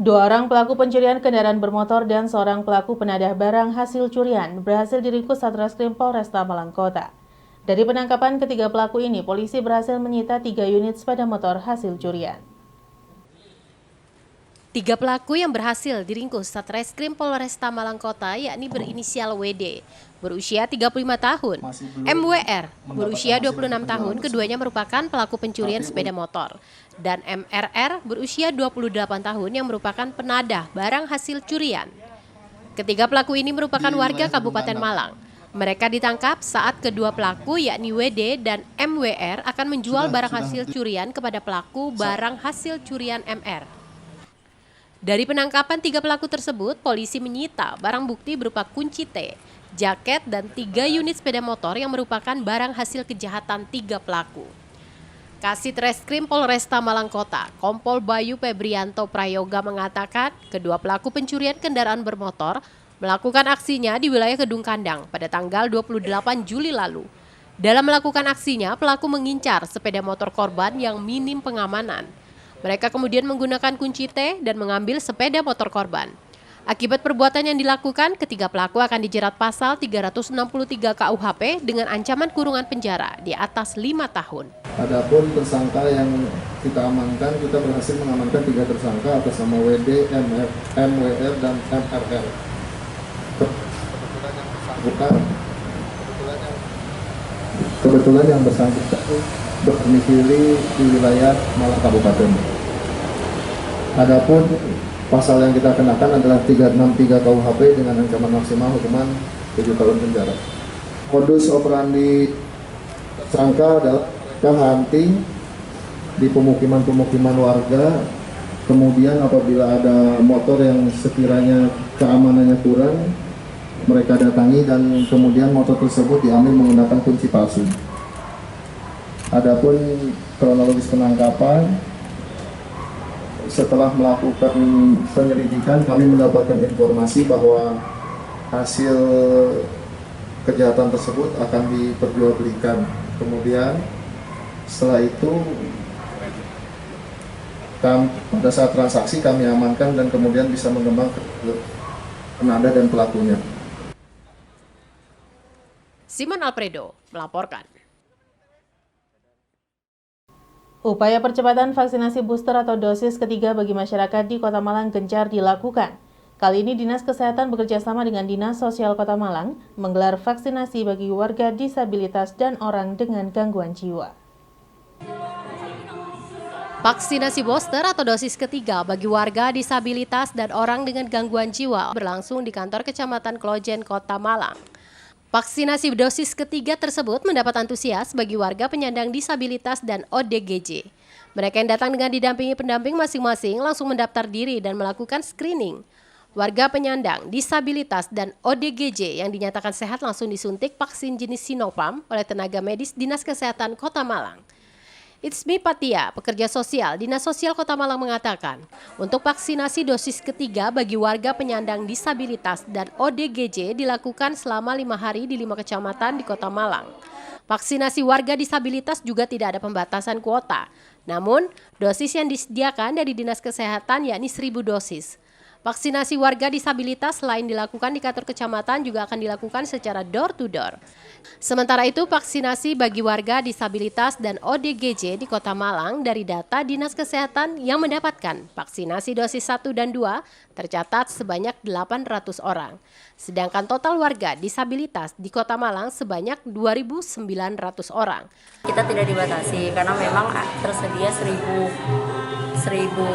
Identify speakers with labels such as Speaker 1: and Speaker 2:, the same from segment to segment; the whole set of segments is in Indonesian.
Speaker 1: Dua orang pelaku pencurian kendaraan bermotor dan seorang pelaku penadah barang hasil curian berhasil diringkus Satreskrim Polresta Malang Kota. Dari penangkapan ketiga pelaku ini, polisi berhasil menyita 3 unit sepeda motor hasil curian.
Speaker 2: 3 pelaku yang berhasil diringkus Satreskrim Polresta Malang Kota yakni berinisial WD, berusia 35 tahun, MWR, berusia 26 tahun, keduanya merupakan pelaku pencurian sepeda motor, dan MRR, berusia 28 tahun yang merupakan penadah barang hasil curian. Ketiga pelaku ini merupakan warga Kabupaten Malang. Mereka ditangkap saat kedua pelaku yakni WD dan MWR akan menjual barang hasil curian kepada pelaku barang hasil curian MR. Dari penangkapan 3 pelaku tersebut, polisi menyita barang bukti berupa kunci T, jaket, dan 3 unit sepeda motor yang merupakan barang hasil kejahatan 3 pelaku. Kasit Reskrim Polresta Malang Kota, Kompol Bayu Febrianto Prayoga mengatakan kedua pelaku pencurian kendaraan bermotor melakukan aksinya di wilayah Kedung Kandang pada tanggal 28 Juli lalu. Dalam melakukan aksinya, pelaku mengincar sepeda motor korban yang minim pengamanan. Mereka kemudian menggunakan kunci T dan mengambil sepeda motor korban. Akibat perbuatan yang dilakukan, ketiga pelaku akan dijerat pasal 363 KUHP dengan ancaman kurungan penjara di atas 5 tahun.
Speaker 3: Adapun tersangka yang kita amankan, kita berhasil mengamankan 3 tersangka atas nama WD, MWR, dan MRR. Kebetulan yang bersangkutan berdomisili di wilayah Malang Kabupaten. Adapun pasal yang kita kenakan adalah 363 KUHP dengan ancaman maksimal hukuman 7 tahun penjara. Modus operandi tersangka adalah hunting di pemukiman-pemukiman warga, kemudian apabila ada motor yang sekiranya keamanannya kurang, mereka datangi dan kemudian motor tersebut diambil menggunakan kunci palsu. Adapun kronologis penangkapan, setelah melakukan penyelidikan kami mendapatkan informasi bahwa hasil kejahatan tersebut akan diperjualbelikan. Kemudian setelah itu pada saat transaksi kami amankan dan kemudian bisa mengembang ke penadah dan pelakunya.
Speaker 2: Simon Alfredo melaporkan.
Speaker 1: Upaya percepatan vaksinasi booster atau dosis ketiga bagi masyarakat di Kota Malang gencar dilakukan. Kali ini Dinas Kesehatan bekerjasama dengan Dinas Sosial Kota Malang menggelar vaksinasi bagi warga disabilitas dan orang dengan gangguan jiwa.
Speaker 2: Vaksinasi booster atau dosis ketiga bagi warga disabilitas dan orang dengan gangguan jiwa berlangsung di kantor Kecamatan Klojen, Kota Malang. Vaksinasi dosis ketiga tersebut mendapat antusias bagi warga penyandang disabilitas dan ODGJ. Mereka yang datang dengan didampingi pendamping masing-masing langsung mendaftar diri dan melakukan screening. Warga penyandang disabilitas dan ODGJ yang dinyatakan sehat langsung disuntik vaksin jenis Sinopharm oleh tenaga medis Dinas Kesehatan Kota Malang. Itsmi Patia, pekerja sosial Dinas Sosial Kota Malang mengatakan, untuk vaksinasi dosis ketiga bagi warga penyandang disabilitas dan ODGJ dilakukan selama 5 hari di 5 kecamatan di Kota Malang. Vaksinasi warga disabilitas juga tidak ada pembatasan kuota. Namun, dosis yang disediakan dari Dinas Kesehatan yakni 1.000 dosis. Vaksinasi warga disabilitas selain dilakukan di kantor kecamatan juga akan dilakukan secara door-to-door. Sementara itu, vaksinasi bagi warga disabilitas dan ODGJ di Kota Malang dari data Dinas Kesehatan yang mendapatkan vaksinasi dosis 1 dan 2 tercatat sebanyak 800 orang. Sedangkan total warga disabilitas di Kota Malang sebanyak 2.900 orang.
Speaker 4: Kita tidak dibatasi karena memang tersedia 1.000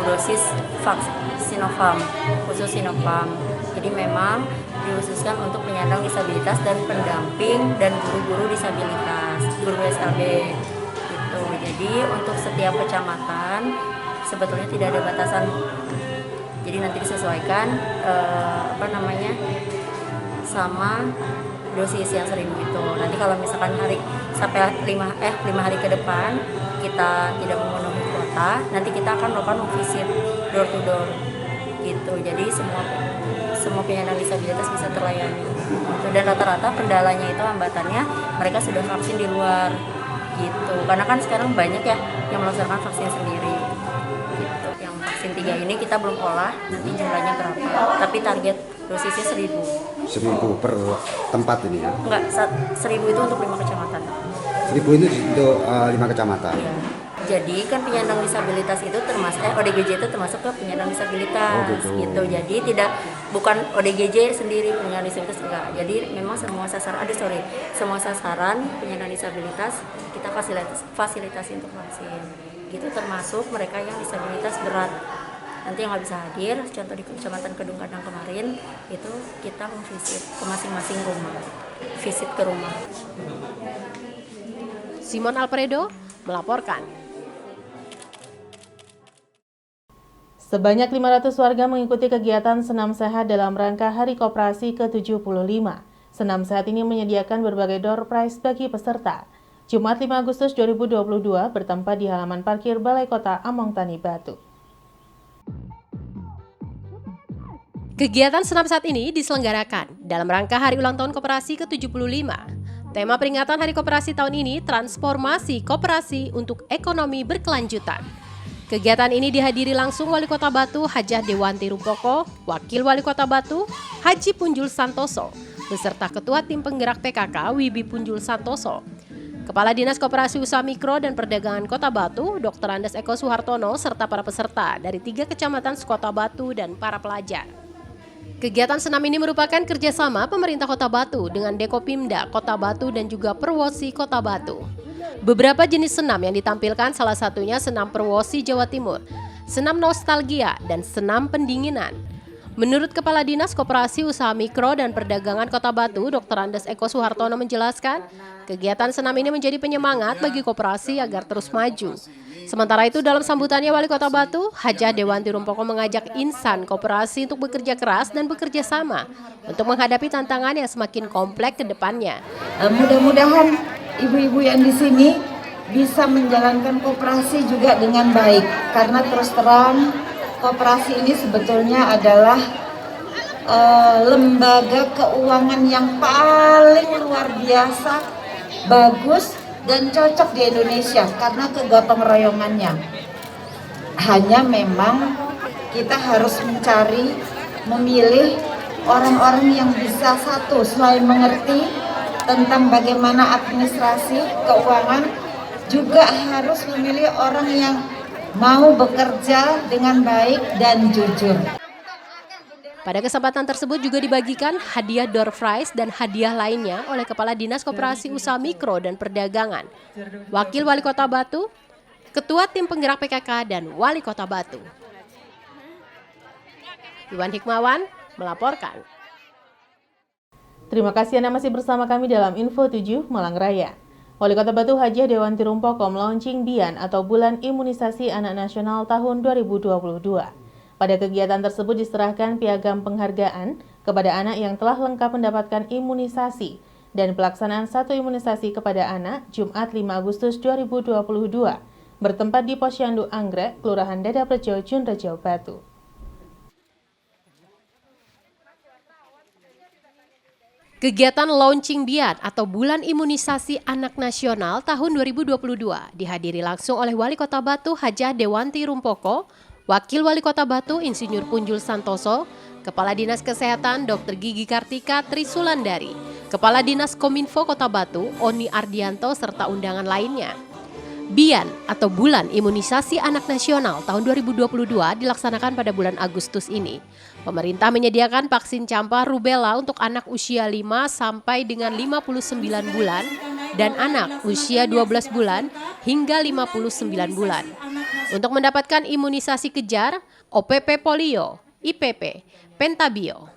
Speaker 4: dosis vaksin Sinopharm, khusus Sinopharm. Jadi memang dikhususkan untuk penyandang disabilitas dan pendamping dan guru-guru disabilitas, guru SLB gitu. Jadi untuk setiap kecamatan sebetulnya tidak ada batasan. Jadi nanti disesuaikan sama dosis yang 1.000 itu. Nanti kalau misalkan sampai 5 hari ke depan kita tidak memenuhi kuota, nanti kita akan melakukan visit door to door gitu. Jadi semua penyandang disabilitas bisa terlayani. Dan rata-rata kendalanya itu hambatannya mereka sudah vaksin di luar gitu. Karena kan sekarang banyak ya yang melaksanakan vaksin sendiri gitu. Yang vaksin 3 ini kita belum olah nanti jumlahnya berapa. Tapi target dosisnya 1.000.
Speaker 5: 1.000 per tempat ini ya?
Speaker 4: Enggak, 1.000 itu untuk 5 kecamatan.
Speaker 5: 1.000 itu untuk 5 kecamatan?
Speaker 4: Iya. Jadi kan penyandang disabilitas itu termasuk ODGJ itu termasuk ke penyandang disabilitas gitu. Jadi bukan ODGJ sendiri penyandang disabilitas enggak. Jadi memang semua sasaran penyandang disabilitas kita fasilitasi untuk vaksin. Gitu termasuk mereka yang disabilitas berat. Nanti yang nggak bisa hadir, contoh di Kecamatan Kedung Kandang kemarin itu kita memvisit ke masing-masing rumah, visit ke rumah.
Speaker 2: Simon Alfredo melaporkan.
Speaker 1: Sebanyak 500 warga mengikuti kegiatan Senam Sehat dalam rangka Hari Koperasi ke-75. Senam Sehat ini menyediakan berbagai door prize bagi peserta. Jumat 5 Agustus 2022 bertempat di halaman parkir Balai Kota Among Tani Batu.
Speaker 2: Kegiatan Senam Sehat ini diselenggarakan dalam rangka Hari Ulang Tahun Koperasi ke-75. Tema peringatan Hari Koperasi tahun ini, Transformasi Koperasi untuk Ekonomi Berkelanjutan. Kegiatan ini dihadiri langsung Wali Kota Batu Hajah Dewanti Rumpoko, Wakil Wali Kota Batu Haji Punjul Santoso, beserta Ketua Tim Penggerak PKK Wibi Punjul Santoso, Kepala Dinas Koperasi Usaha Mikro dan Perdagangan Kota Batu Dr. Andes Eko Suhartono, serta para peserta dari 3 kecamatan Sekota Batu dan para pelajar. Kegiatan senam ini merupakan kerjasama pemerintah Kota Batu dengan Dekopimda Kota Batu dan juga Perwosi Kota Batu. Beberapa jenis senam yang ditampilkan salah satunya senam Perwosi Jawa Timur, senam nostalgia, dan senam pendinginan. Menurut Kepala Dinas Koperasi Usaha Mikro dan Perdagangan Kota Batu, Dr. Andes Eko Suhartono menjelaskan, kegiatan senam ini menjadi penyemangat bagi koperasi agar terus maju. Sementara itu dalam sambutannya Wali Kota Batu, Hajah Dewanti Rumpoko mengajak insan koperasi untuk bekerja keras dan bekerja sama untuk menghadapi tantangan yang semakin kompleks ke depannya.
Speaker 6: Mudah-mudahan ibu-ibu yang di sini bisa menjalankan koperasi juga dengan baik, karena terus terang koperasi ini sebetulnya adalah lembaga keuangan yang paling luar biasa, bagus dan cocok di Indonesia karena kegotong royongannya. Hanya memang kita harus memilih orang-orang yang bisa satu, selain mengerti tentang bagaimana administrasi keuangan, juga harus memilih orang yang mau bekerja dengan baik dan jujur.
Speaker 2: Pada kesempatan tersebut juga dibagikan hadiah door prize dan hadiah lainnya oleh Kepala Dinas Koperasi Usaha Mikro dan Perdagangan, Wakil Wali Kota Batu, Ketua Tim Penggerak PKK, dan Wali Kota Batu. Iwan Hikmawan melaporkan.
Speaker 1: Terima kasih Anda masih bersama kami dalam Info 7 Malang Raya. Wali Kota Batu Hajah Dewanti Rumpoko melaunching BIAN atau Bulan Imunisasi Anak Nasional tahun 2022. Pada kegiatan tersebut diserahkan piagam penghargaan kepada anak yang telah lengkap mendapatkan imunisasi dan pelaksanaan 1 imunisasi kepada anak Jumat 5 Agustus 2022 bertempat di Posyandu Anggrek, Kelurahan Dadaprejo, Junrejo, Batu.
Speaker 2: Kegiatan launching BIAN atau Bulan Imunisasi Anak Nasional tahun 2022 dihadiri langsung oleh Wali Kota Batu Hajah Dewanti Rumpoko, Wakil Wali Kota Batu Insinyur Punjul Santoso, Kepala Dinas Kesehatan Dr. Gigi Kartika Trisulandari, Kepala Dinas Kominfo Kota Batu Oni Ardianto, serta undangan lainnya. BIAN atau Bulan Imunisasi Anak Nasional tahun 2022 dilaksanakan pada bulan Agustus ini. Pemerintah menyediakan vaksin campak rubella untuk anak usia 5 sampai dengan 59 bulan dan anak usia 12 bulan hingga 59 bulan. Untuk mendapatkan imunisasi kejar, OPP polio, IPP, pentabio.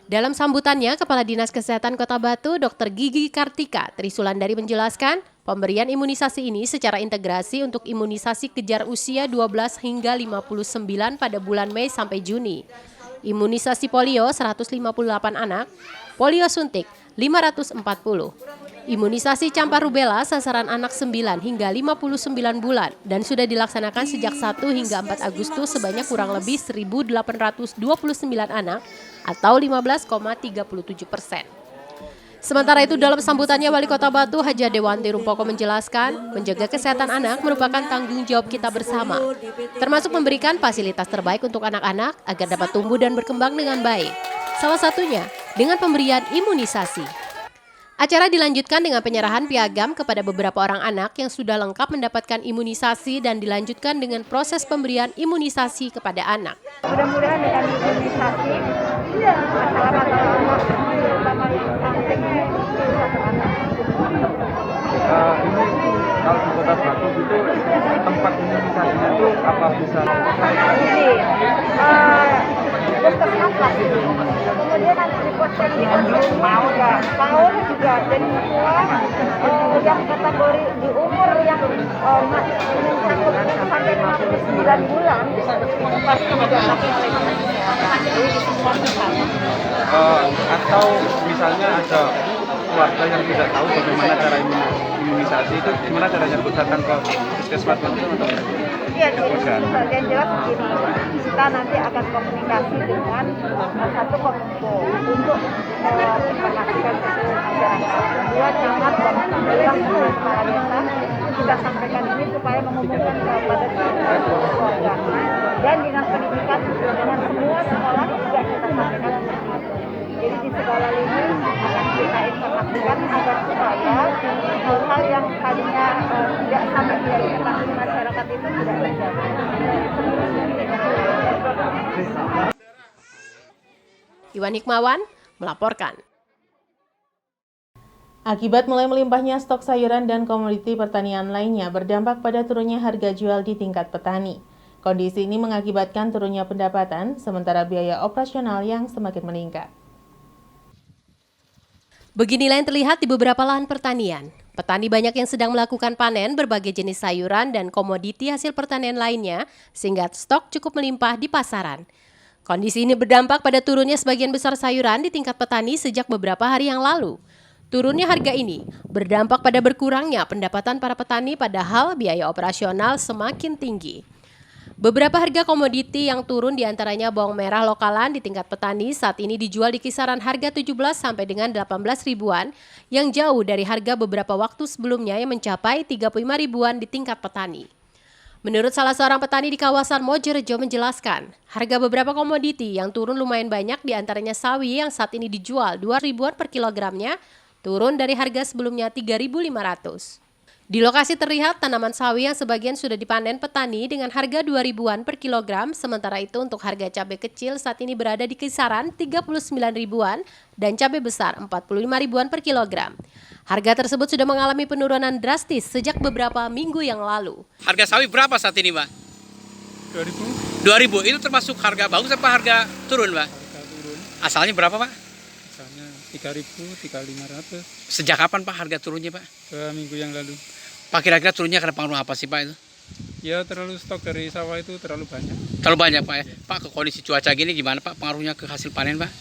Speaker 2: Dalam sambutannya, Kepala Dinas Kesehatan Kota Batu, Dr. Gigi Kartika Trisulandari menjelaskan, pemberian imunisasi ini secara integrasi untuk imunisasi kejar usia 12 hingga 59 pada bulan Mei sampai Juni. Imunisasi polio 158 anak, polio suntik 540. Imunisasi campak rubella sasaran anak 9 hingga 59 bulan dan sudah dilaksanakan sejak 1 hingga 4 Agustus sebanyak kurang lebih 1.829 anak atau 15,37%. Sementara itu dalam sambutannya Wali Kota Batu Haja Dewanti Rumpoko menjelaskan, menjaga kesehatan anak merupakan tanggung jawab kita bersama, termasuk memberikan fasilitas terbaik untuk anak-anak agar dapat tumbuh dan berkembang dengan baik. Salah satunya dengan pemberian imunisasi. Acara dilanjutkan dengan penyerahan piagam kepada beberapa orang anak yang sudah lengkap mendapatkan imunisasi dan dilanjutkan dengan proses pemberian imunisasi kepada anak.
Speaker 7: Mudah-mudahan dengan imunisasi masalah-masalah anak terutama yang stuntingnya itu bisa teratasi.
Speaker 8: Ini kalau di Kota Batu itu tempat imunisasinya itu apa bisa?
Speaker 7: Puskesmas lah. Kemudian nanti di posyandu PAUD juga, dan semua yang kategori di umur yang masih sampai 69 bulan itu pasti didatangi oleh dinas kesehatan. Jadi di semua tempat.
Speaker 8: Atau misalnya ada keluarga yang tidak tahu bagaimana cara imunisasi, itu gimana caranya untuk datang ke puskesmas atau
Speaker 7: Iya, yang jelas begini, kita nanti akan komunikasi dengan satu kominfo untuk menginformasikan ke seluruh masyarakat. Dua, camat dan lurah kepala desa kita sampaikan ini supaya menghubungkan kepada seluruh keluarga. Dan dinas pendidikan dengan semua sekolah juga kita sampaikan seperti itu. Jadi di segala lini akan kita informasikan agar supaya hal-hal yang tadinya tidak sampai tidak diketahui masyarakat itu tidak terjadi.
Speaker 2: Iwan Hikmawan melaporkan.
Speaker 1: Akibat mulai melimpahnya stok sayuran dan komoditi pertanian lainnya berdampak pada turunnya harga jual di tingkat petani. Kondisi ini mengakibatkan turunnya pendapatan, sementara biaya operasional yang semakin meningkat.
Speaker 2: Beginilah yang terlihat di beberapa lahan pertanian. Petani banyak yang sedang melakukan panen berbagai jenis sayuran dan komoditi hasil pertanian lainnya, sehingga stok cukup melimpah di pasaran. Kondisi ini berdampak pada turunnya sebagian besar sayuran di tingkat petani sejak beberapa hari yang lalu. Turunnya harga ini berdampak pada berkurangnya pendapatan para petani, padahal biaya operasional semakin tinggi. Beberapa harga komoditi yang turun diantaranya bawang merah lokalan di tingkat petani saat ini dijual di kisaran harga 17 sampai dengan 18 ribuan yang jauh dari harga beberapa waktu sebelumnya yang mencapai 35 ribuan di tingkat petani. Menurut salah seorang petani di kawasan Mojorejo menjelaskan, harga beberapa komoditi yang turun lumayan banyak diantaranya sawi yang saat ini dijual 2 ribuan per kilogramnya, turun dari harga sebelumnya 3.500. Di lokasi terlihat tanaman sawi yang sebagian sudah dipanen petani dengan harga 2 ribuan per kilogram, sementara itu untuk harga cabai kecil saat ini berada di kisaran 39 ribuan dan cabai besar 45 ribuan per kilogram. Harga tersebut sudah mengalami penurunan drastis sejak beberapa minggu yang lalu.
Speaker 9: Harga sawi berapa saat ini, Mbak?
Speaker 8: 2.000.
Speaker 9: 2.000, itu termasuk harga bagus apa harga turun, Mbak?
Speaker 8: Harga turun.
Speaker 9: Asalnya berapa, Pak?
Speaker 8: Misalnya 3.000, 3.500.
Speaker 9: Sejak kapan, Pak, harga turunnya, Pak?
Speaker 8: 2 minggu yang lalu.
Speaker 9: Pak, kira-kira turunnya karena pengaruh apa sih, Pak, itu?
Speaker 8: Ya terlalu stok dari sawah itu terlalu banyak.
Speaker 9: Terlalu banyak, Pak, ya? Pak, ke kondisi cuaca gini gimana, Pak, pengaruhnya ke hasil panen, Pak?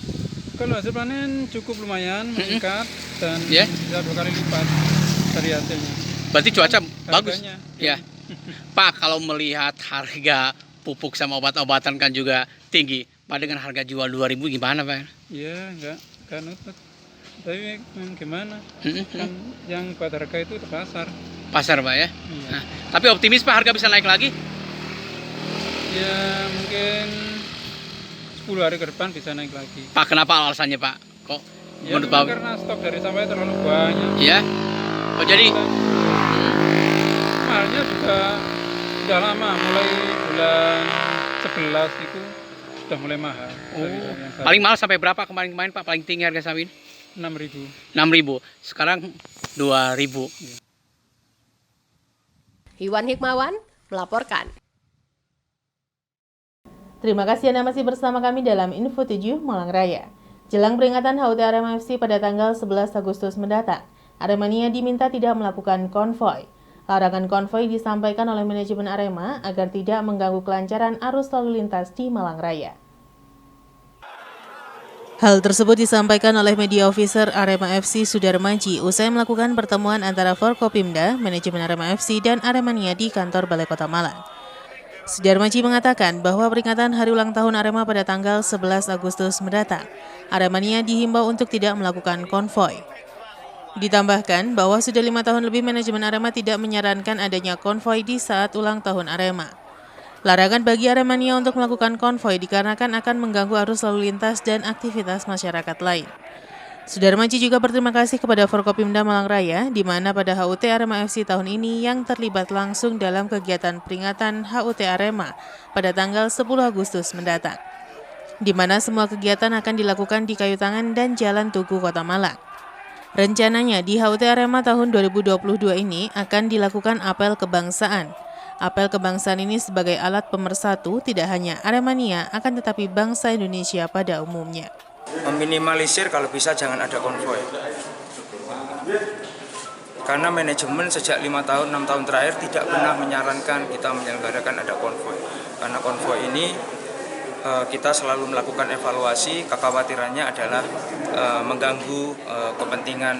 Speaker 8: Kalau hasil panen cukup lumayan, meningkat dan
Speaker 9: Yeah.
Speaker 8: bisa 2 kali lipat dari hasilnya.
Speaker 9: Berarti cuaca bagus?
Speaker 8: Harganya,
Speaker 9: Ya. Pak, kalau melihat harga pupuk sama obat-obatan kan juga tinggi, Pak, dengan harga jual 2.000 gimana, Pak?
Speaker 8: Iya, enggak nutut. Tapi gimana? Kan yang buat harga itu ke pasar.
Speaker 9: Pasar, Pak, ya?
Speaker 8: Iya.
Speaker 9: Nah, tapi optimis, Pak, harga bisa naik lagi?
Speaker 8: Ya mungkin 10 hari ke depan bisa naik lagi.
Speaker 9: Pak, kenapa alasannya, Pak? Kok
Speaker 8: Ya
Speaker 9: menurut Pak?
Speaker 8: karena stok dari sawah terlalu banyak.
Speaker 9: Ya? Oh, jadi
Speaker 8: Mahalnya juga sudah lama, mulai bulan 11 itu sudah mulai mahal. Dari yang saat
Speaker 9: paling mahal sampai berapa kemarin-kemarin, Pak? Paling tinggi harga sawi?
Speaker 8: 6.000.
Speaker 9: 6.000. Sekarang 2.000.
Speaker 2: Iwan Hikmawan melaporkan.
Speaker 1: Terima kasih Anda masih bersama kami dalam Info 7 Malang Raya. Jelang peringatan HUT Arema FC pada tanggal 11 Agustus mendatang, Aremania diminta tidak melakukan konvoi. Larangan konvoi disampaikan oleh manajemen Arema agar tidak mengganggu kelancaran arus lalu lintas di Malang Raya. Hal tersebut disampaikan oleh media officer Arema FC Sudarmaji usai melakukan pertemuan antara Forkopimda, manajemen Arema FC dan Aremania di kantor Balai Kota Malang. Sudarmaji mengatakan bahwa peringatan hari ulang tahun Arema pada tanggal 11 Agustus mendatang, Aremania dihimbau untuk tidak melakukan konvoi. Ditambahkan bahwa sudah 5 tahun lebih manajemen Arema tidak menyarankan adanya konvoi di saat ulang tahun Arema. Larangan bagi Aremania untuk melakukan konvoi dikarenakan akan mengganggu arus lalu lintas dan aktivitas masyarakat lain. Sudarmaji juga berterima kasih kepada Forkopimda Malang Raya, di mana pada HUT Arema FC tahun ini yang terlibat langsung dalam kegiatan peringatan HUT Arema pada tanggal 10 Agustus mendatang, di mana semua kegiatan akan dilakukan di Kayu Tangan dan Jalan Tugu Kota Malang. Rencananya di HUT Arema tahun 2022 ini akan dilakukan apel kebangsaan. Apel kebangsaan ini sebagai alat pemersatu tidak hanya Aremania, akan tetapi bangsa Indonesia pada umumnya.
Speaker 10: Meminimalisir kalau bisa jangan ada konvoi. Karena manajemen sejak 5 tahun, 6 tahun terakhir tidak pernah menyarankan kita menyelenggarakan ada konvoi. Karena konvoi ini kita selalu melakukan evaluasi, kekhawatirannya adalah mengganggu kepentingan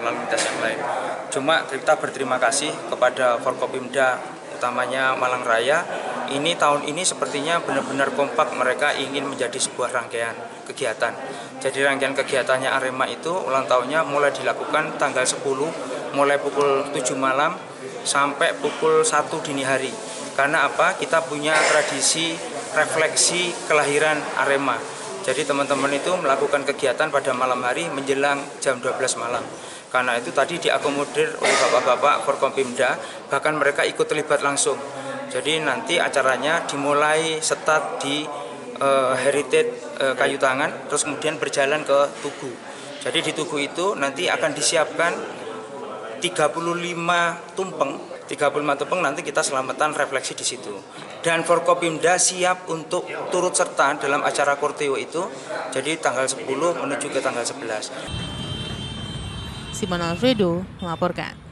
Speaker 10: lalu lintas yang lain. Cuma kita berterima kasih kepada Forkopimda, utamanya Malang Raya. Ini tahun ini sepertinya benar-benar kompak, mereka ingin menjadi sebuah rangkaian kegiatan. Jadi rangkaian kegiatannya Arema itu ulang tahunnya mulai dilakukan tanggal 10, mulai pukul 7 malam sampai pukul 1 dini hari. Karena apa? Kita punya tradisi refleksi kelahiran Arema. Jadi teman-teman itu melakukan kegiatan pada malam hari menjelang jam 12 malam. Karena itu tadi diakomodir oleh bapak-bapak Forkopimda, bahkan mereka ikut terlibat langsung. Jadi nanti acaranya dimulai start di Heritage Kayu Tangan, terus kemudian berjalan ke Tugu. Jadi di Tugu itu nanti akan disiapkan 35 tumpeng nanti kita selamatan refleksi di situ. Dan Forkopimda siap untuk turut serta dalam acara Korteo itu, jadi tanggal 10 menuju ke tanggal 11.
Speaker 1: Simon Alfredo melaporkan.